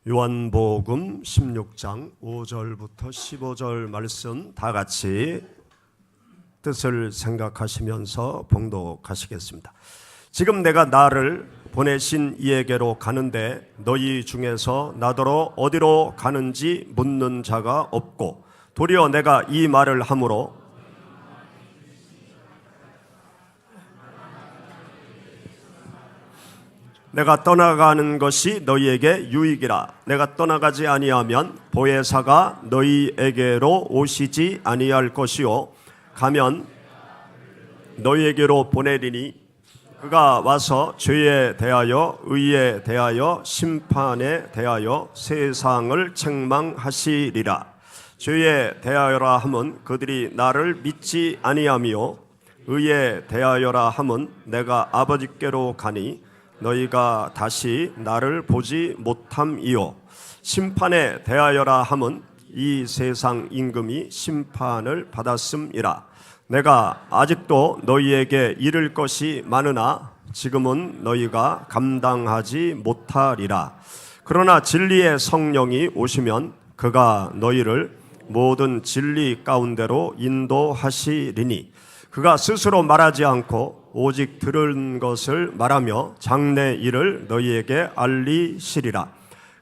요한복음 16장 5절부터 15절 말씀 다 같이 뜻을 생각하시면서 봉독하시겠습니다. 지금 내가 나를 보내신 이에게로 가는데 너희 중에서 나더러 어디로 가는지 묻는 자가 없고 도리어 내가 이 말을 함으로 내가 떠나가는 것이 너희에게 유익이라. 내가 떠나가지 아니하면 보혜사가 너희에게로 오시지 아니할 것이요 가면 너희에게로 보내리니 그가 와서 죄에 대하여 의에 대하여 심판에 대하여 세상을 책망하시리라. 죄에 대하여라 함은 그들이 나를 믿지 아니하며 의에 대하여라 함은 내가 아버지께로 가니 너희가 다시 나를 보지 못함이요 심판에 대하여라 함은 이 세상 임금이 심판을 받았음이라. 내가 아직도 너희에게 이를 것이 많으나 지금은 너희가 감당하지 못하리라. 그러나 진리의 성령이 오시면 그가 너희를 모든 진리 가운데로 인도하시리니 그가 스스로 말하지 않고 오직 들은 것을 말하며 장래 일을 너희에게 알리시리라.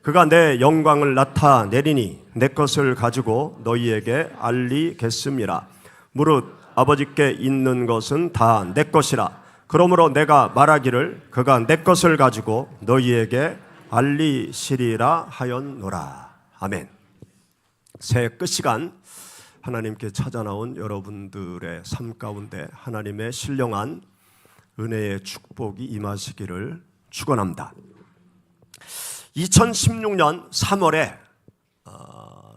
그가 내 영광을 나타내리니 내 것을 가지고 너희에게 알리겠음이라. 무릇 아버지께 있는 것은 다 내 것이라. 그러므로 내가 말하기를 그가 내 것을 가지고 너희에게 알리시리라 하였노라. 아멘. 새해 끝 시간 하나님께 찾아 나온 여러분들의 삶 가운데 하나님의 신령한 은혜의 축복이 임하시기를 축원합니다. 2016년 3월에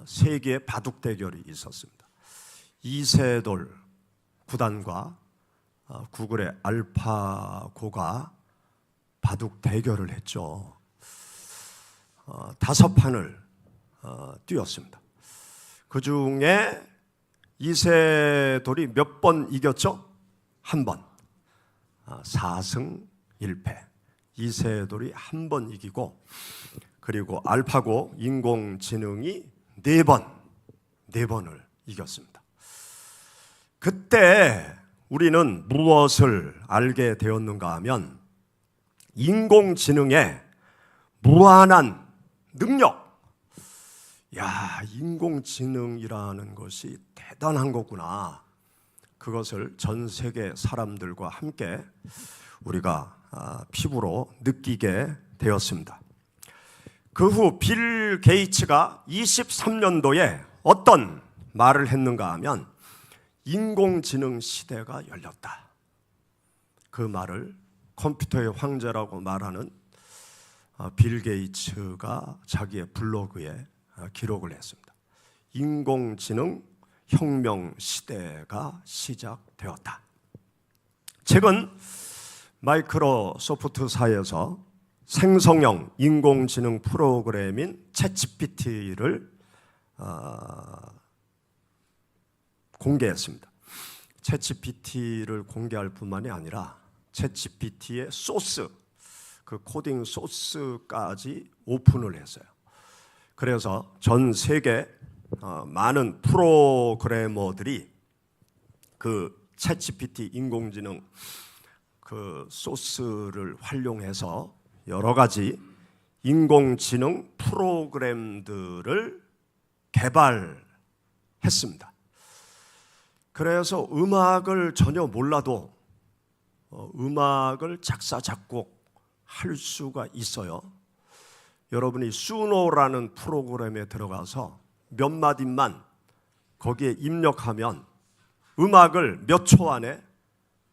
세계 바둑 대결이 있었습니다. 이세돌 구단과 구글의 알파고가 바둑 대결을 했죠. 5판을 뛰었습니다. 그 중에 이세돌이 몇 번 이겼죠? 한 번. 4승 1패. 이세돌이 한 번 이기고, 그리고 알파고 인공지능이 4번을 이겼습니다. 그때 우리는 무엇을 알게 되었는가 하면 인공지능의 무한한 능력. 야, 인공지능이라는 것이 대단한 거구나. 그것을 전 세계 사람들과 함께 우리가 피부로 느끼게 되었습니다. 그 후 빌 게이츠가 23년도에 어떤 말을 했는가 하면 인공지능 시대가 열렸다. 그 말을 컴퓨터의 황제라고 말하는 빌 게이츠가 자기의 블로그에 기록을 했습니다. 인공지능 혁명 시대가 시작되었다. 최근 마이크로소프트사에서 생성형 인공지능 프로그램인 챗GPT를 공개했습니다. 챗GPT를 공개할 뿐만이 아니라 챗GPT의 소스, 그 코딩 소스까지 오픈을 했어요. 그래서 전 세계 많은 프로그래머들이 그 챗GPT 인공지능 그 소스를 활용해서 여러 가지 인공지능 프로그램들을 개발했습니다. 그래서 음악을 전혀 몰라도 음악을 작사, 작곡할 수가 있어요. 여러분이 수노라는 프로그램에 들어가서 몇 마디만 거기에 입력하면 음악을 몇 초 안에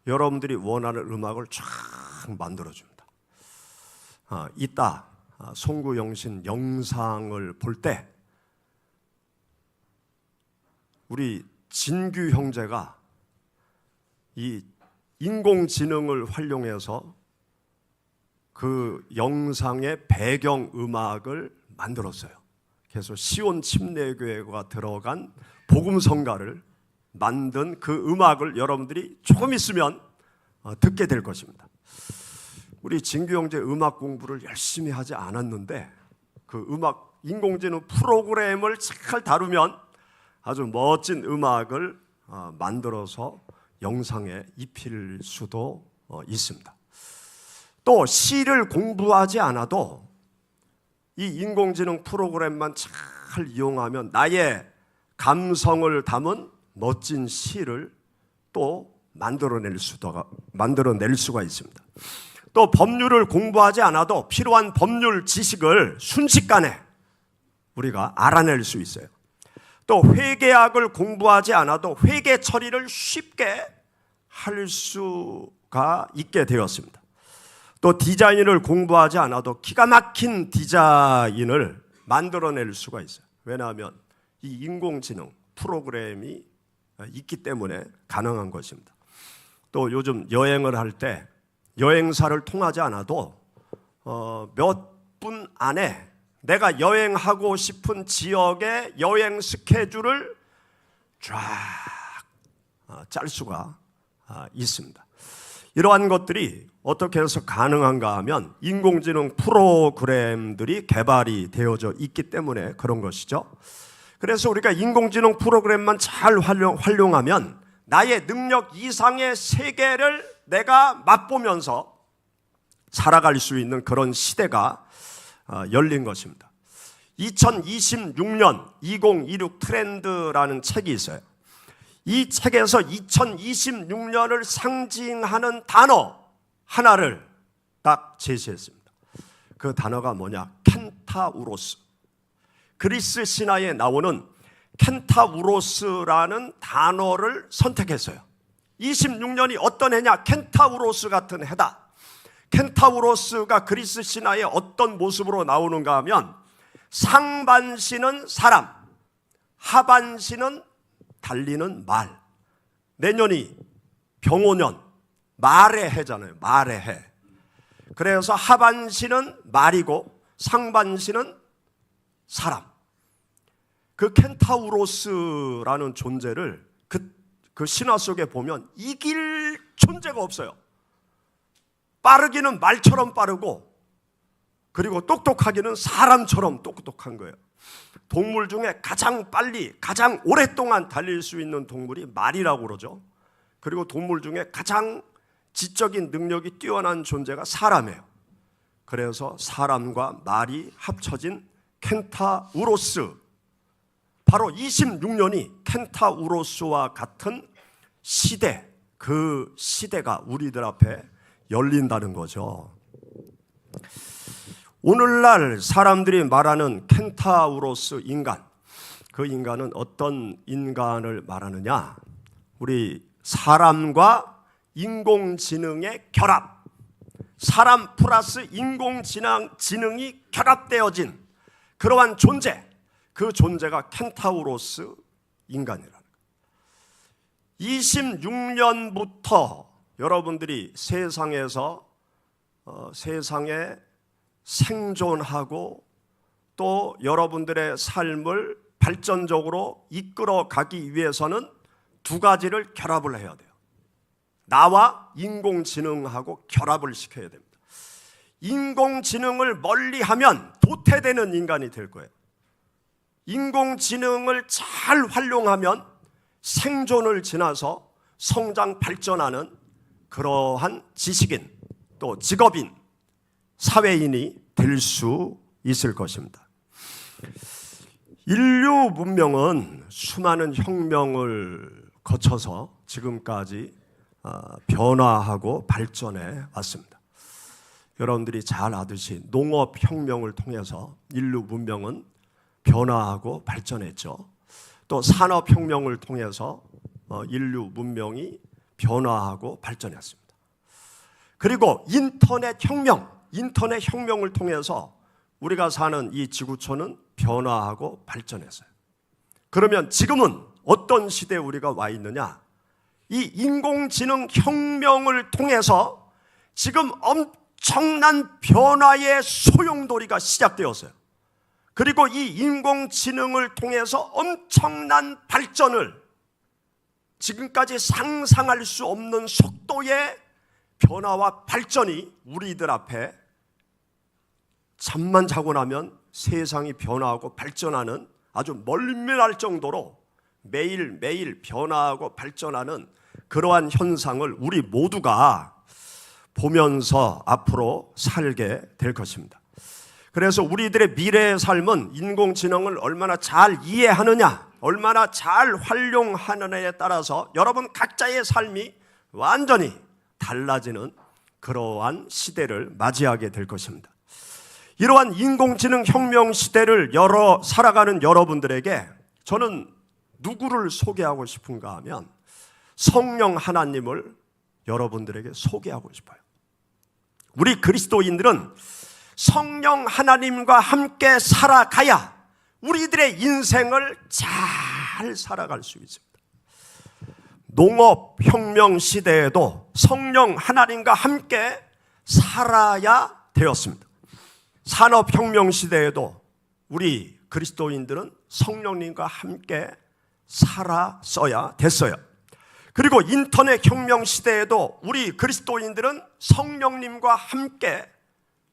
여러분들이 원하는 음악을 쫙 만들어줍니다. 이따 송구영신 영상을 볼 때 우리 진규 형제가 이 인공지능을 활용해서 그 영상의 배경 음악을 만들었어요. 그래서 시온 침례교회가 들어간 복음성가를 만든 그 음악을 여러분들이 조금 있으면 듣게 될 것입니다. 우리 진규 형제 음악 공부를 열심히 하지 않았는데 그 음악 인공지능 프로그램을 잘 다루면 아주 멋진 음악을 만들어서 영상에 입힐 수도 있습니다. 또 시를 공부하지 않아도 이 인공지능 프로그램만 잘 이용하면 나의 감성을 담은 멋진 시를 또 만들어낼 수가 있습니다. 또 법률을 공부하지 않아도 필요한 법률 지식을 순식간에 우리가 알아낼 수 있어요. 또 회계학을 공부하지 않아도 회계 처리를 쉽게 할 수가 있게 되었습니다. 또 디자인을 공부하지 않아도 기가 막힌 디자인을 만들어낼 수가 있어요. 왜냐하면 이 인공지능 프로그램이 있기 때문에 가능한 것입니다. 또 요즘 여행을 할 때 여행사를 통하지 않아도 몇 분 안에 내가 여행하고 싶은 지역의 여행 스케줄을 쫙 짤 수가 있습니다. 이러한 것들이 어떻게 해서 가능한가 하면 인공지능 프로그램들이 개발이 되어져 있기 때문에 그런 것이죠. 그래서 우리가 인공지능 프로그램만 잘 활용하면 나의 능력 이상의 세계를 내가 맛보면서 살아갈 수 있는 그런 시대가 열린 것입니다. 2026년 2026 트렌드라는 책이 있어요. 이 책에서 2026년을 상징하는 단어 하나를 딱 제시했습니다. 그 단어가 뭐냐? 켄타우로스. 그리스 신화에 나오는 켄타우로스라는 단어를 선택했어요. 26년이 어떤 해냐? 켄타우로스 같은 해다. 켄타우로스가 그리스 신화에 어떤 모습으로 나오는가 하면 상반신은 사람, 하반신은 달리는 말. 내년이 병오년, 말의 해잖아요. 말의 해. 그래서 하반신은 말이고 상반신은 사람. 그 켄타우로스라는 존재를 그 신화 속에 보면 이길 존재가 없어요. 빠르기는 말처럼 빠르고 그리고 똑똑하기는 사람처럼 똑똑한 거예요. 동물 중에 가장 빨리 가장 오랫동안 달릴 수 있는 동물이 말이라고 그러죠. 그리고 동물 중에 가장 지적인 능력이 뛰어난 존재가 사람이에요. 그래서 사람과 말이 합쳐진 켄타우로스, 바로 26년이 켄타우로스와 같은 시대, 그 시대가 우리들 앞에 열린다는 거죠. 오늘날 사람들이 말하는 켄타우로스 인간, 그 인간은 어떤 인간을 말하느냐? 우리 사람과 인공지능의 결합, 사람 플러스 인공지능이 결합되어진 그러한 존재, 그 존재가 켄타우로스 인간이라는 거예요. 26년부터 여러분들이 세상에 생존하고 또 여러분들의 삶을 발전적으로 이끌어 가기 위해서는 두 가지를 결합을 해야 돼요. 나와 인공지능하고 결합을 시켜야 됩니다. 인공지능을 멀리하면 도태되는 인간이 될 거예요. 인공지능을 잘 활용하면 생존을 지나서 성장 발전하는 그러한 지식인, 또 직업인, 사회인이 될 수 있을 것입니다. 인류 문명은 수많은 혁명을 거쳐서 지금까지 변화하고 발전해 왔습니다. 여러분들이 잘 아듯이 농업혁명을 통해서 인류 문명은 변화하고 발전했죠. 또 산업혁명을 통해서 인류 문명이 변화하고 발전했습니다. 그리고 인터넷 혁명을 통해서 우리가 사는 이 지구촌은 변화하고 발전했어요. 그러면 지금은 어떤 시대에 우리가 와 있느냐? 이 인공지능 혁명을 통해서 지금 엄청난 변화의 소용돌이가 시작되었어요. 그리고 이 인공지능을 통해서 엄청난 발전을 지금까지 상상할 수 없는 속도의 변화와 발전이 우리들 앞에 잠만 자고 나면 세상이 변화하고 발전하는 아주 멀미날 정도로 매일매일 변화하고 발전하는 그러한 현상을 우리 모두가 보면서 앞으로 살게 될 것입니다. 그래서 우리들의 미래의 삶은 인공지능을 얼마나 잘 이해하느냐, 얼마나 잘 활용하느냐에 따라서 여러분 각자의 삶이 완전히 달라지는 그러한 시대를 맞이하게 될 것입니다. 이러한 인공지능 혁명 시대를 살아가는 여러분들에게 저는 누구를 소개하고 싶은가 하면 성령 하나님을 여러분들에게 소개하고 싶어요. 우리 그리스도인들은 성령 하나님과 함께 살아가야 우리들의 인생을 잘 살아갈 수 있습니다. 농업혁명 시대에도 성령 하나님과 함께 살아야 되었습니다. 산업혁명 시대에도 우리 그리스도인들은 성령님과 함께 살았어야 됐어요. 그리고 인터넷 혁명 시대에도 우리 그리스도인들은 성령님과 함께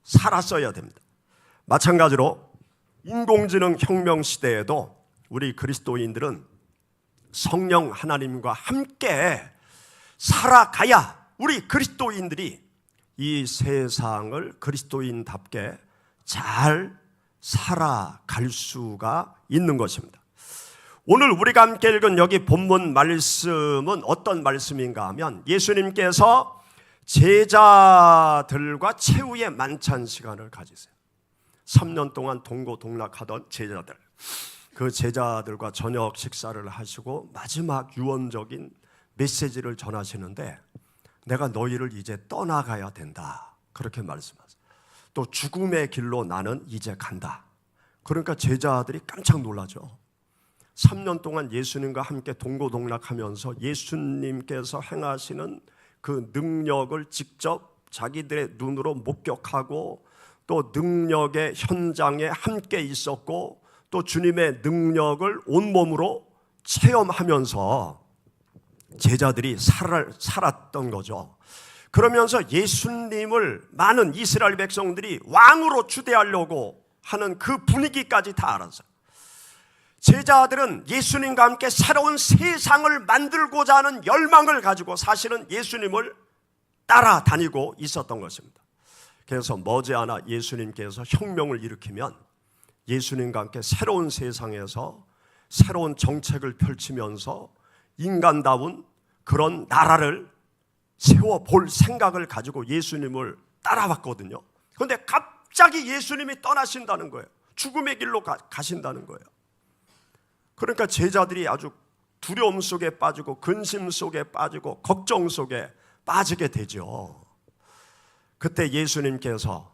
살았어야 됩니다. 마찬가지로 인공지능 혁명 시대에도 우리 그리스도인들은 성령 하나님과 함께 살아가야 우리 그리스도인들이 이 세상을 그리스도인답게 잘 살아갈 수가 있는 것입니다. 오늘 우리가 함께 읽은 여기 본문 말씀은 어떤 말씀인가 하면 예수님께서 제자들과 최후의 만찬 시간을 가지세요. 3년 동안 동고동락하던 제자들, 그 제자들과 저녁 식사를 하시고 마지막 유언적인 메시지를 전하시는데 내가 너희를 이제 떠나가야 된다, 그렇게 말씀하세요. 또 죽음의 길로 나는 이제 간다. 그러니까 제자들이 깜짝 놀라죠. 3년 동안 예수님과 함께 동고동락하면서 예수님께서 행하시는 그 능력을 직접 자기들의 눈으로 목격하고 또 능력의 현장에 함께 있었고 또 주님의 능력을 온몸으로 체험하면서 제자들이 살았던 거죠. 그러면서 예수님을 많은 이스라엘 백성들이 왕으로 추대하려고 하는 그 분위기까지 다 알았어요. 제자들은 예수님과 함께 새로운 세상을 만들고자 하는 열망을 가지고 사실은 예수님을 따라다니고 있었던 것입니다. 그래서 머지않아 예수님께서 혁명을 일으키면 예수님과 함께 새로운 세상에서 새로운 정책을 펼치면서 인간다운 그런 나라를 세워볼 생각을 가지고 예수님을 따라왔거든요. 그런데 갑자기 예수님이 떠나신다는 거예요. 죽음의 길로 가신다는 거예요. 그러니까 제자들이 아주 두려움 속에 빠지고 근심 속에 빠지고 걱정 속에 빠지게 되죠. 그때 예수님께서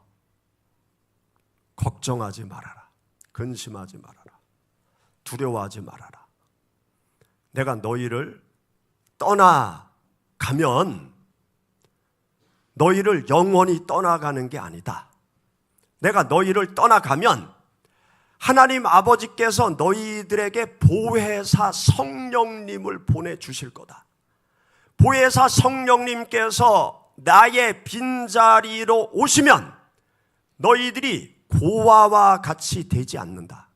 걱정하지 말아라, 근심하지 말아라, 두려워하지 말아라. 내가 너희를 떠나가면 너희를 영원히 떠나가는 게 아니다. 내가 너희를 떠나가면 하나님 아버지께서 너희들에게 보혜사 성령님을 보내주실 거다. 보혜사 성령님께서 나의 빈자리로 오시면 너희들이 고아와 같이 되지 않는다.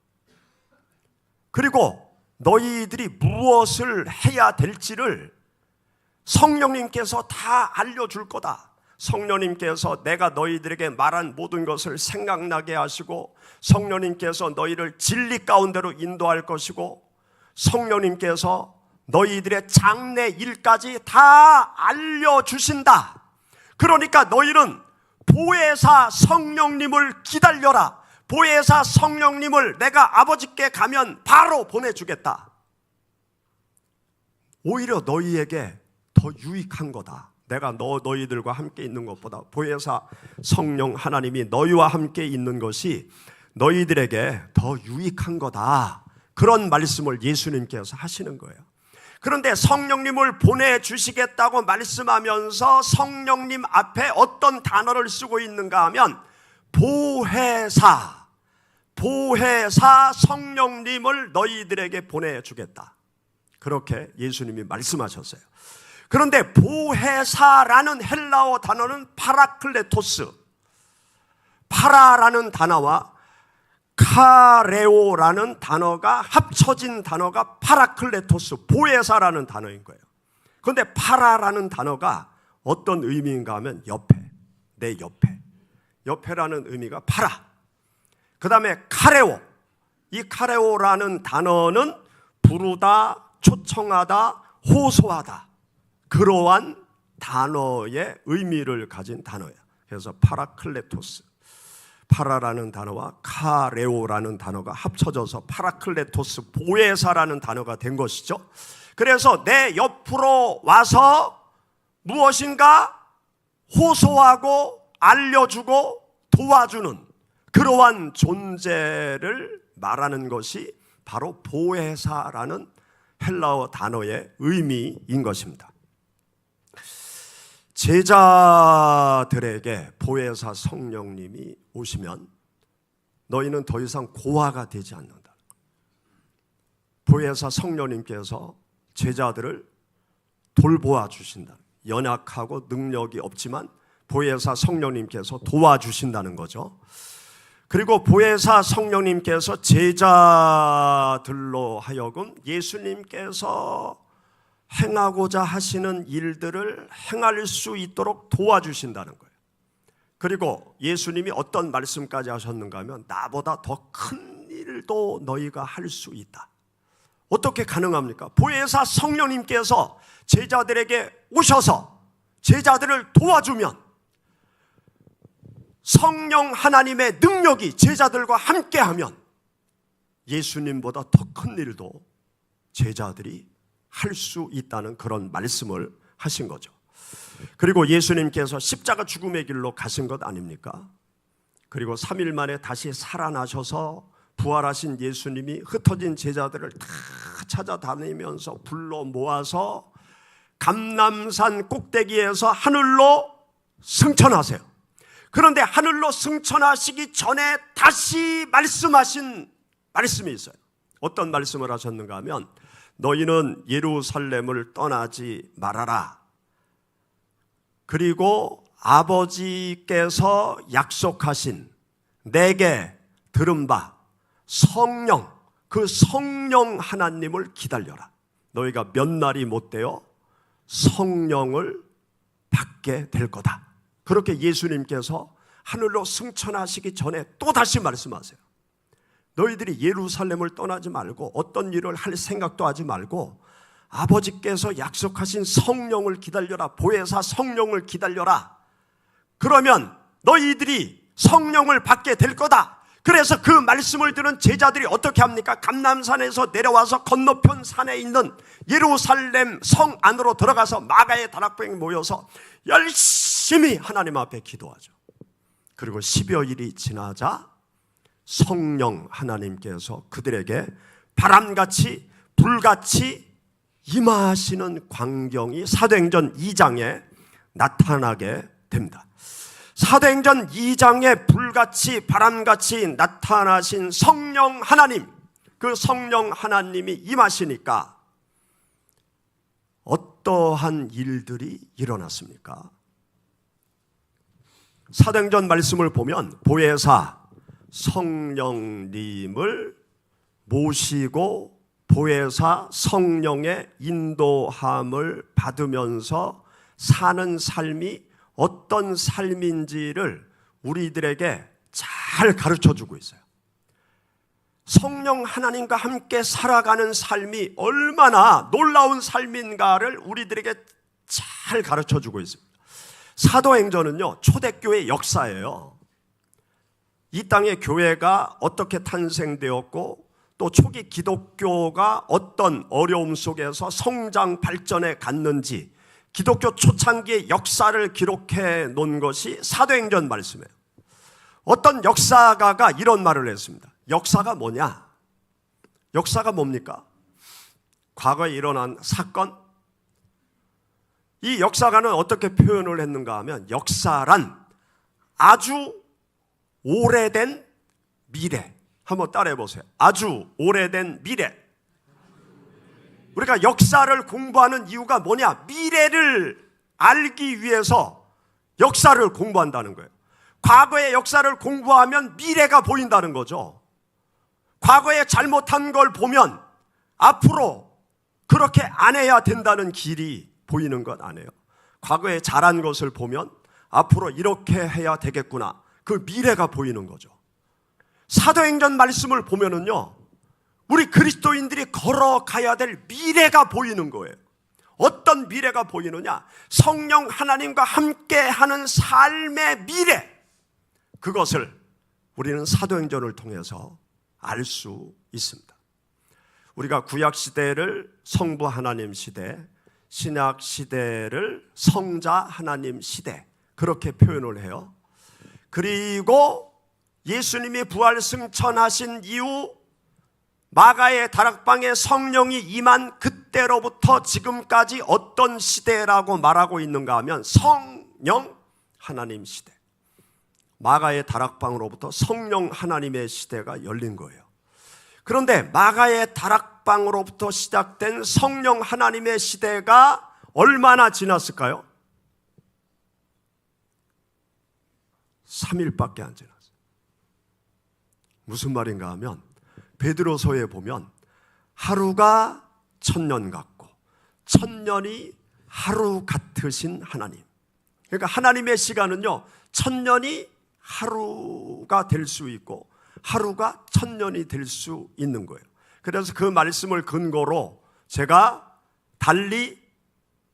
그리고 너희들이 무엇을 해야 될지를 성령님께서 다 알려줄 거다. 성령님께서 내가 너희들에게 말한 모든 것을 생각나게 하시고 성령님께서 너희를 진리 가운데로 인도할 것이고 성령님께서 너희들의 장래 일까지 다 알려주신다. 그러니까 너희는 보혜사 성령님을 기다려라. 보혜사 성령님을 내가 아버지께 가면 바로 보내주겠다. 오히려 너희에게 더 유익한 거다. 내가 너희들과 함께 있는 것보다 보혜사 성령 하나님이 너희와 함께 있는 것이 너희들에게 더 유익한 거다. 그런 말씀을 예수님께서 하시는 거예요. 그런데 성령님을 보내주시겠다고 말씀하면서 성령님 앞에 어떤 단어를 쓰고 있는가 하면 보혜사 성령님을 너희들에게 보내주겠다. 그렇게 예수님이 말씀하셨어요. 그런데 보혜사라는 헬라어 단어는 파라클레토스, 파라라는 단어와 카레오라는 단어가 합쳐진 단어가 파라클레토스, 보혜사라는 단어인 거예요. 그런데 파라라는 단어가 어떤 의미인가 하면 옆에, 내 옆에. 옆에라는 의미가 파라. 그 다음에 카레오. 이 카레오라는 단어는 부르다, 초청하다, 호소하다. 그러한 단어의 의미를 가진 단어예요. 그래서 파라클레토스. 파라라는 단어와 카레오라는 단어가 합쳐져서 파라클레토스, 보혜사라는 단어가 된 것이죠. 그래서 내 옆으로 와서 무엇인가 호소하고 알려주고 도와주는 그러한 존재를 말하는 것이 바로 보혜사라는 헬라어 단어의 의미인 것입니다. 제자들에게 보혜사 성령님이 오시면 너희는 더 이상 고아가 되지 않는다. 보혜사 성령님께서 제자들을 돌보아 주신다. 연약하고 능력이 없지만 보혜사 성령님께서 도와주신다는 거죠. 그리고 보혜사 성령님께서 제자들로 하여금 예수님께서 행하고자 하시는 일들을 행할 수 있도록 도와주신다는 거예요. 그리고 예수님이 어떤 말씀까지 하셨는가 하면 나보다 더 큰 일도 너희가 할 수 있다. 어떻게 가능합니까? 보혜사 성령님께서 제자들에게 오셔서 제자들을 도와주면 성령 하나님의 능력이 제자들과 함께하면 예수님보다 더 큰 일도 제자들이 할 수 있다는 그런 말씀을 하신 거죠. 그리고 예수님께서 십자가 죽음의 길로 가신 것 아닙니까? 그리고 3일 만에 다시 살아나셔서 부활하신 예수님이 흩어진 제자들을 다 찾아다니면서 불러 모아서 감람산 꼭대기에서 하늘로 승천하세요. 그런데 하늘로 승천하시기 전에 다시 말씀하신 말씀이 있어요. 어떤 말씀을 하셨는가 하면 너희는 예루살렘을 떠나지 말아라. 그리고 아버지께서 약속하신 내게 들은 바 성령, 그 성령 하나님을 기다려라. 너희가 몇 날이 못 되어 성령을 받게 될 거다. 그렇게 예수님께서 하늘로 승천하시기 전에 또 다시 말씀하세요. 너희들이 예루살렘을 떠나지 말고 어떤 일을 할 생각도 하지 말고 아버지께서 약속하신 성령을 기다려라. 보혜사 성령을 기다려라. 그러면 너희들이 성령을 받게 될 거다. 그래서 그 말씀을 들은 제자들이 어떻게 합니까? 감람산에서 내려와서 건너편 산에 있는 예루살렘 성 안으로 들어가서 마가의 다락방에 모여서 열심히 하나님 앞에 기도하죠. 그리고 10여일이 지나자 성령 하나님께서 그들에게 바람같이 불같이 임하시는 광경이 사도행전 2장에 나타나게 됩니다. 사도행전 2장에 불같이 바람같이 나타나신 성령 하나님, 그 성령 하나님이 임하시니까 어떠한 일들이 일어났습니까? 사도행전 말씀을 보면 보혜사 성령님을 모시고 보혜사 성령의 인도함을 받으면서 사는 삶이 어떤 삶인지를 우리들에게 잘 가르쳐주고 있어요. 성령 하나님과 함께 살아가는 삶이 얼마나 놀라운 삶인가를 우리들에게 잘 가르쳐주고 있습니다. 사도행전은요, 초대교회 역사예요. 이 땅의 교회가 어떻게 탄생되었고 또 초기 기독교가 어떤 어려움 속에서 성장 발전해 갔는지 기독교 초창기의 역사를 기록해 놓은 것이 사도행전 말씀이에요. 어떤 역사가가 이런 말을 했습니다. 역사가 뭐냐? 역사가 뭡니까? 과거에 일어난 사건? 이 역사가는 어떻게 표현을 했는가 하면 역사란 아주 오래된 미래. 한번 따라해 보세요. 아주 오래된 미래. 우리가 역사를 공부하는 이유가 뭐냐? 미래를 알기 위해서 역사를 공부한다는 거예요. 과거의 역사를 공부하면 미래가 보인다는 거죠. 과거에 잘못한 걸 보면 앞으로 그렇게 안 해야 된다는 길이 보이는 건 아니에요. 과거에 잘한 것을 보면 앞으로 이렇게 해야 되겠구나, 그 미래가 보이는 거죠. 사도행전 말씀을 보면은요, 우리 그리스도인들이 걸어가야 될 미래가 보이는 거예요. 어떤 미래가 보이느냐? 성령 하나님과 함께하는 삶의 미래, 그것을 우리는 사도행전을 통해서 알 수 있습니다. 우리가 구약 시대를 성부 하나님 시대, 신약 시대를 성자 하나님 시대, 그렇게 표현을 해요. 그리고 예수님이 부활 승천하신 이후 마가의 다락방에 성령이 임한 그때로부터 지금까지 어떤 시대라고 말하고 있는가 하면 성령 하나님 시대, 마가의 다락방으로부터 성령 하나님의 시대가 열린 거예요. 그런데 마가의 다락방으로부터 시작된 성령 하나님의 시대가 얼마나 지났을까요? 3일밖에 안 지났어요. 무슨 말인가 하면 베드로서에 보면 하루가 1000년 같고 1000년이 하루 같으신 하나님. 그러니까 하나님의 시간은요, 1000년이 하루가 될 수 있고 하루가 1000년이 될 수 있는 거예요. 그래서 그 말씀을 근거로 제가 달리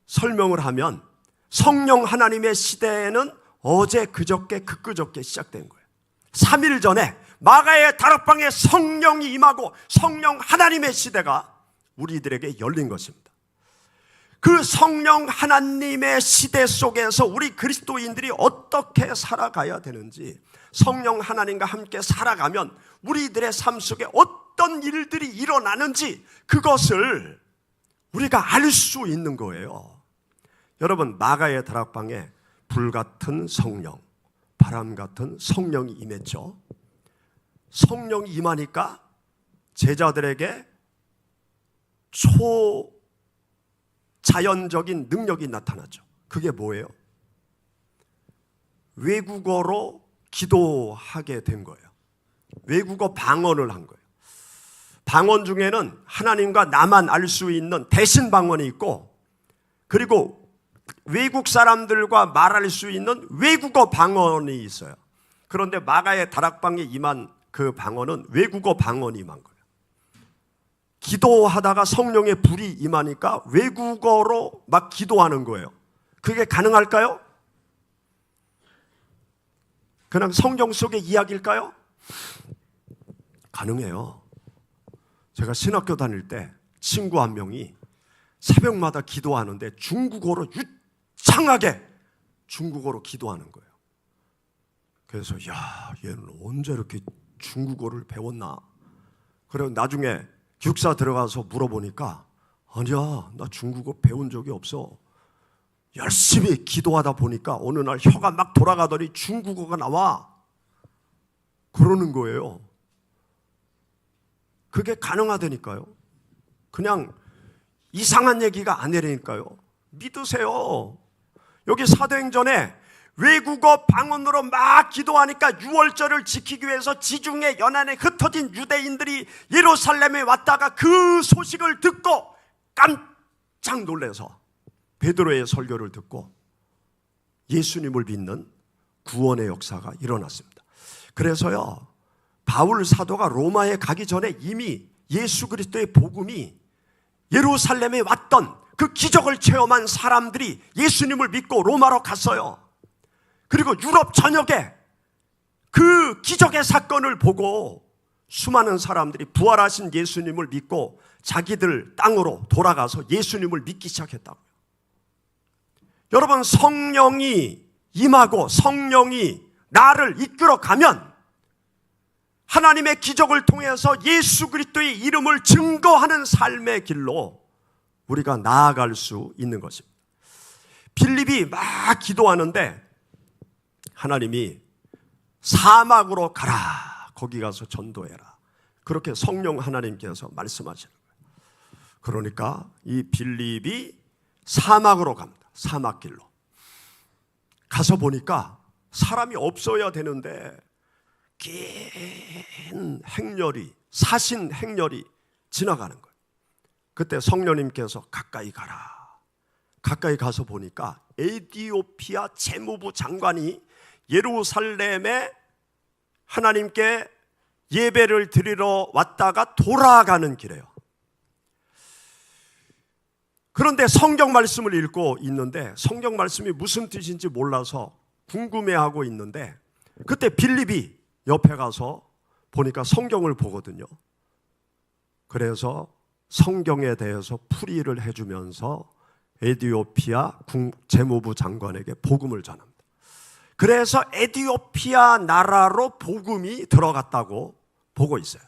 설명을 하면 성령 하나님의 시대에는 어제 그저께 그저께 시작된 거예요. 3일 전에 마가의 다락방에 성령이 임하고 성령 하나님의 시대가 우리들에게 열린 것입니다. 그 성령 하나님의 시대 속에서 우리 그리스도인들이 어떻게 살아가야 되는지, 성령 하나님과 함께 살아가면 우리들의 삶 속에 어떤 일들이 일어나는지, 그것을 우리가 알 수 있는 거예요. 여러분, 마가의 다락방에 불같은 성령, 바람 같은 성령이 임했죠. 성령이 임하니까 제자들에게 초자연적인 능력이 나타나죠. 그게 뭐예요? 외국어로 기도하게 된 거예요. 외국어 방언을 한 거예요. 방언 중에는 하나님과 나만 알 수 있는 대신 방언이 있고, 그리고 외국 사람들과 말할 수 있는 외국어 방언이 있어요. 그런데 마가의 다락방에 임한 그 방언은 외국어 방언이 임한 거예요. 기도하다가 성령의 불이 임하니까 외국어로 막 기도하는 거예요. 그게 가능할까요? 그냥 성경 속의 이야기일까요? 가능해요. 제가 신학교 다닐 때 친구 한 명이 새벽마다 기도하는데 중국어로 유창하게 중국어로 기도하는 거예요. 그래서 야, 얘는 언제 이렇게 중국어를 배웠나? 그리고 나중에 기숙사 들어가서 물어보니까 아니야, 나 중국어 배운 적이 없어. 열심히 기도하다 보니까 어느 날 혀가 막 돌아가더니 중국어가 나와. 그러는 거예요. 그게 가능하다니까요. 그냥 이상한 얘기가 아니라니까요. 믿으세요. 여기 사도행전에 외국어 방언으로 막 기도하니까 유월절을 지키기 위해서 지중해 연안에 흩어진 유대인들이 예루살렘에 왔다가 그 소식을 듣고 깜짝 놀라서 베드로의 설교를 듣고 예수님을 믿는 구원의 역사가 일어났습니다. 그래서요, 바울 사도가 로마에 가기 전에 이미 예수 그리스도의 복음이 예루살렘에 왔던 그 기적을 체험한 사람들이 예수님을 믿고 로마로 갔어요. 그리고 유럽 전역에 그 기적의 사건을 보고 수많은 사람들이 부활하신 예수님을 믿고 자기들 땅으로 돌아가서 예수님을 믿기 시작했다고요. 여러분, 성령이 임하고 성령이 나를 이끌어 가면 하나님의 기적을 통해서 예수 그리스도의 이름을 증거하는 삶의 길로 우리가 나아갈 수 있는 것입니다. 빌립이 막 기도하는데 하나님이 사막으로 가라, 거기 가서 전도해라, 그렇게 성령 하나님께서 말씀하시는 거예요. 그러니까 이 빌립이 사막으로 갑니다. 사막길로 가서 보니까 사람이 없어야 되는데 긴 행렬이 사신 행렬이 지나가는 거예요. 그때 성령님께서 가까이 가라. 가까이 가서 보니까 에티오피아 재무부 장관이 예루살렘에 하나님께 예배를 드리러 왔다가 돌아가는 길이에요. 그런데 성경 말씀을 읽고 있는데 성경 말씀이 무슨 뜻인지 몰라서 궁금해하고 있는데 그때 빌립이 옆에 가서 보니까 성경을 보거든요. 그래서 성경에 대해서 풀이를 해주면서 에티오피아 재무부 장관에게 복음을 전합니다. 그래서 에티오피아 나라로 복음이 들어갔다고 보고 있어요.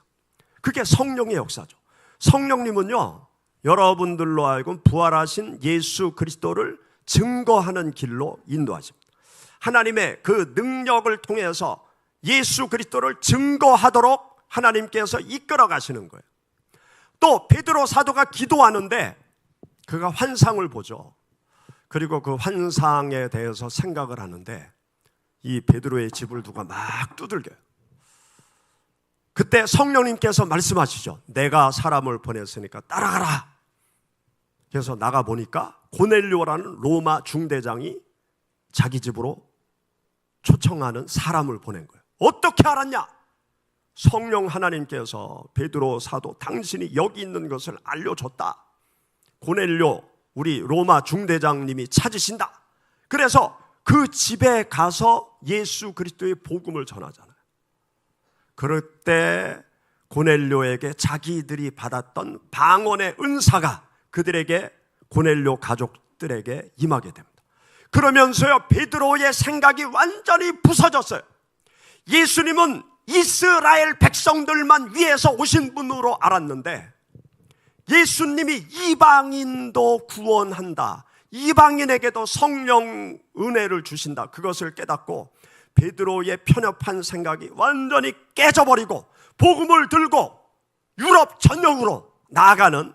그게 성령의 역사죠. 성령님은요, 여러분들로 하여금 부활하신 예수 그리스도를 증거하는 길로 인도하십니다. 하나님의 그 능력을 통해서 예수 그리스도를 증거하도록 하나님께서 이끌어 가시는 거예요. 또 베드로 사도가 기도하는데 그가 환상을 보죠. 그리고 그 환상에 대해서 생각을 하는데 이 베드로의 집을 누가 막 두들겨요. 그때 성령님께서 말씀하시죠. 내가 사람을 보냈으니까 따라가라. 그래서 나가보니까 고넬료라는 로마 중대장이 자기 집으로 초청하는 사람을 보낸 거예요. 어떻게 알았냐? 성령 하나님께서 베드로 사도 당신이 여기 있는 것을 알려줬다. 고넬료 우리 로마 중대장님이 찾으신다. 그래서 그 집에 가서 예수 그리스도의 복음을 전하잖아요. 그럴 때 고넬료에게 자기들이 받았던 방언의 은사가 그들에게 고넬료 가족들에게 임하게 됩니다. 그러면서요 베드로의 생각이 완전히 부서졌어요. 예수님은 이스라엘 백성들만 위해서 오신 분으로 알았는데 예수님이 이방인도 구원한다, 이방인에게도 성령 은혜를 주신다, 그것을 깨닫고 베드로의 편협한 생각이 완전히 깨져버리고 복음을 들고 유럽 전역으로 나아가는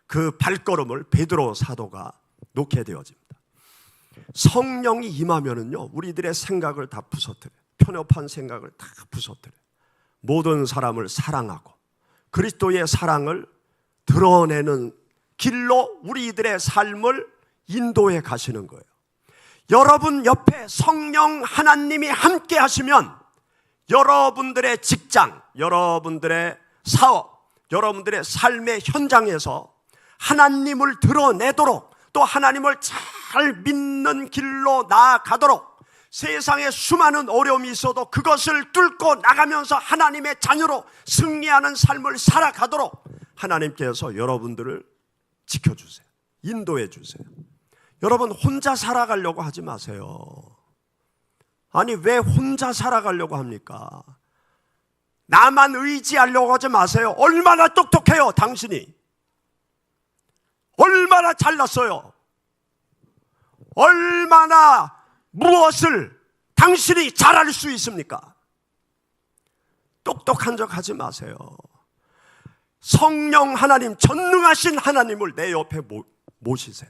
그 발걸음을 베드로 사도가 놓게 되어집니다. 성령이 임하면은요 우리들의 생각을 다 부서뜨려요. 편협한 생각을 다 부서뜨려요. 모든 사람을 사랑하고 그리스도의 사랑을 드러내는 길로 우리들의 삶을 인도해 가시는 거예요. 여러분 옆에 성령 하나님이 함께 하시면 여러분들의 직장, 여러분들의 사업, 여러분들의 삶의 현장에서 하나님을 드러내도록 또 하나님을 잘 믿는 길로 나아가도록 세상에 수많은 어려움이 있어도 그것을 뚫고 나가면서 하나님의 자녀로 승리하는 삶을 살아가도록 하나님께서 여러분들을 지켜주세요. 인도해 주세요. 여러분 혼자 살아가려고 하지 마세요. 아니 왜 혼자 살아가려고 합니까? 나만 의지하려고 하지 마세요. 얼마나 똑똑해요 당신이. 얼마나 잘났어요. 얼마나 무엇을 당신이 잘할 수 있습니까? 똑똑한 척 하지 마세요. 성령 하나님, 전능하신 하나님을 내 옆에 모시세요.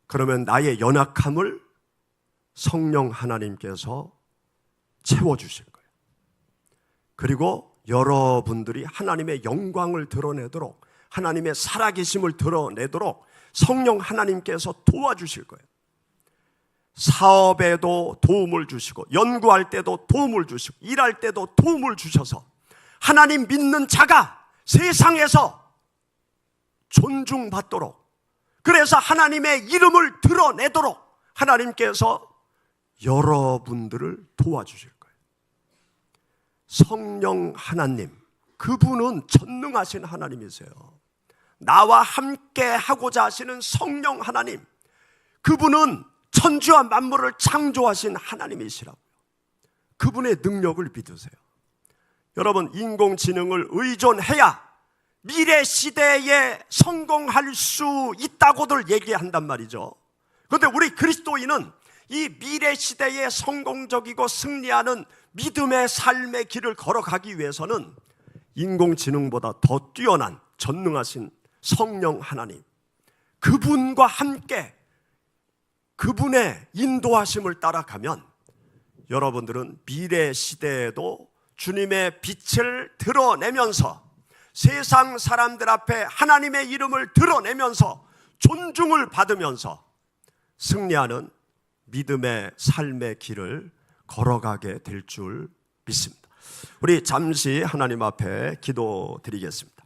그러면 나의 연약함을 성령 하나님께서 채워주실 거예요. 그리고 여러분들이 하나님의 영광을 드러내도록, 하나님의 살아계심을 드러내도록 성령 하나님께서 도와주실 거예요. 사업에도 도움을 주시고 연구할 때도 도움을 주시고 일할 때도 도움을 주셔서 하나님 믿는 자가 세상에서 존중받도록, 그래서 하나님의 이름을 드러내도록 하나님께서 여러분들을 도와주실 거예요. 성령 하나님, 그분은 전능하신 하나님이세요. 나와 함께 하고자 하시는 성령 하나님, 그분은 천지와 만물을 창조하신 하나님이시라고요. 그분의 능력을 믿으세요. 여러분 인공지능을 의존해야 미래 시대에 성공할 수 있다고들 얘기한단 말이죠. 그런데 우리 그리스도인은 이 미래 시대에 성공적이고 승리하는 믿음의 삶의 길을 걸어가기 위해서는 인공지능보다 더 뛰어난 전능하신 성령 하나님, 그분과 함께 그분의 인도하심을 따라가면 여러분들은 미래 시대에도 주님의 빛을 드러내면서 세상 사람들 앞에 하나님의 이름을 드러내면서 존중을 받으면서 승리하는 믿음의 삶의 길을 걸어가게 될 줄 믿습니다. 우리 잠시 하나님 앞에 기도드리겠습니다.